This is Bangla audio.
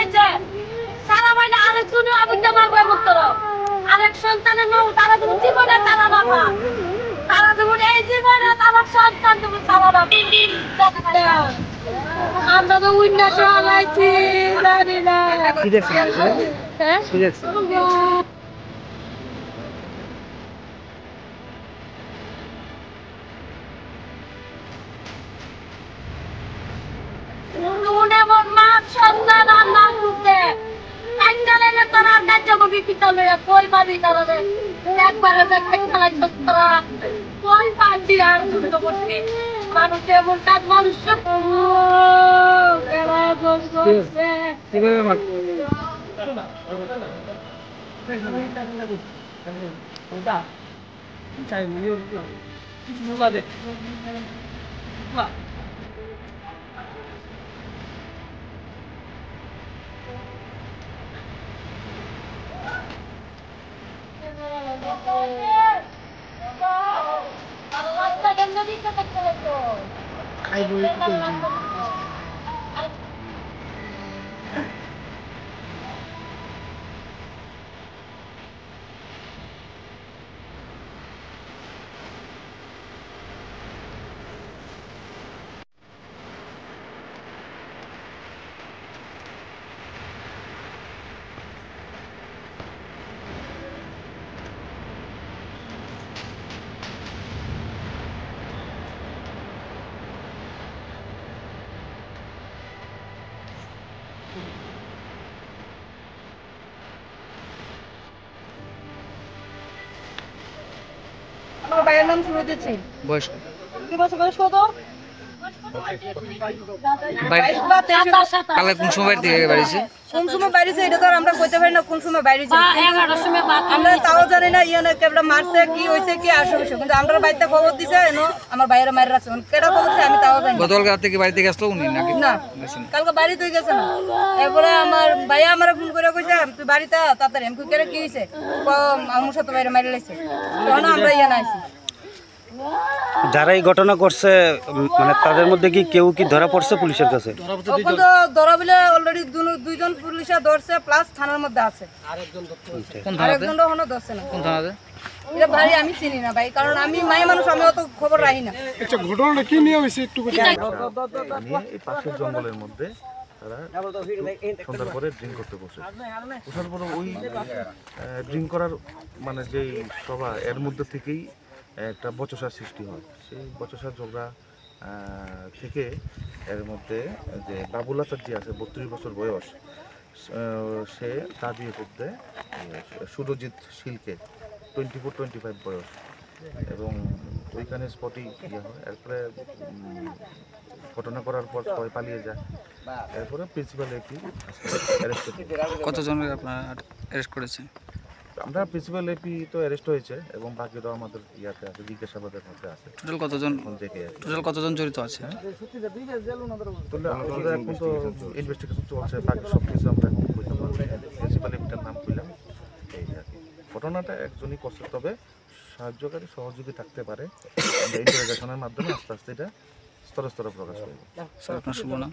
হয়েছে সারা বাইরে আরেক শুনে আবিদ্যা মারবে মুক্তর আরেক সন্তানের নৌ তারা তুমি জীবনে তারা বাবা তারা তুমি এই জীবনে তারা সন্তান তুমি সারা বাবা আমরা তো উন্নয়ন চালাইছি জানি না কি দেখছেন হ্যাঁ কি দেখছেন নুনে মন মা সন্তান আল্লাহ করতে কান্নালে তারা কাজ করবি পিতলে কই পাবি তারা একবারে দেখতে খেলা তোরা কই পাবি আর দুটো করতে মানুষ এমন কাজ মানুষ কেরা করছে কিভাবে মার চাই মুইও কিছু বাদে বাহ খাইবো একটু আমার ভাইয়ের নাম সুরজিৎ সিং। বয়স কি বছর বয়স কত? কালে কোন সময় থেকে বাড়িছে কোন সময় বাইরেছে এটা তো আর আমরা কইতে পারি না কোন সময় বাইরেছে। আমরা তাও জানি না ইয়ানে কেবলা মারছে কি হইছে কি আসবে কিন্তু আমরা বাড়িতে খবর দিছে এনো আমার ভাইয়ের মায়ের রাখছে কেডা খবর দিছে আমি তাও জানি না। গতকাল রাত থেকে বাড়িতে গেছলো উনি নাকি না কালকে বাড়ি তুই গেছে না এরপরে আমার ভাইয়া আমার ফোন করে কইছে তুই বাড়িতে তাড়াতাড়ি আমি কই কেরে কি হইছে আমার সাথে বাইরে মাইরে লাইছে তখন আমরা ইয়ানে আইছি। যারা এই ঘটনা করছে মানে তাদের মধ্যে কি কেউ কি ধরা পড়ছে পুলিশের কাছে? তখন তো ধরা বলে অলরেডি দুইজন পুলিশে ধরছে প্লাস থানার মধ্যে আছে কোন থানাতে আরেকজন হলো ধরছে না। কোন থানাতে এটা ভাই আমি চিনি না ভাই কারণ আমি মায়ের মানুষ আমি অত খবর রাখি না। আচ্ছা ঘটনাটা কি নিয়ে হয়েছে একটু নিয়ে এই পাশের জঙ্গলের মধ্যে তারা সন্ধ্যার পরে ড্রিঙ্ক করতে বসে বসার পরে ওই ড্রিঙ্ক করার মানে যেই সভা এর মধ্যে থেকেই একটা বচসার সৃষ্টি হয়। সেই বচসার ঝগড়া থেকে এর মধ্যে যে বাবুল আচার যে আছে 32 বছর বয়স সে তা দিয়ে করতে সুরজিৎ শিলকে 24-25 বয়স এবং ওইখানে স্পটই ইয়ে হয়। এরপরে ঘটনা করার পর সবাই পালিয়ে যায়। এরপরে প্রিন্সিপাল এপি অ্যারেস্ট কতজনের আপনারা অ্যারেস্ট করেছেন? আমরা প্রিন্সিপাল এপি তো অ্যারেস্ট হয়েছে এবং বাকিরাও আমাদের ইয়াতে আছে জিজ্ঞাসাবাদের মধ্যে আছে। টোটাল কতজন জড়িত আছে? আমাদের এখন তো ইনভেস্টিগেশন চলছে, বাকি সব কিছু আমরা এখন বলতে পারবো। প্রিন্সিপাল এপিটার নাম করলাম এই আর কি। ঘটনাটা একজনই করছে, তবে সাহায্যকারী সহযোগী থাকতে পারে। আমরা ইন্টারোগেশনের মাধ্যমে আস্তে আস্তে এটা স্তরে স্তরে প্রকাশ করবো। আপনার শুভ নাম?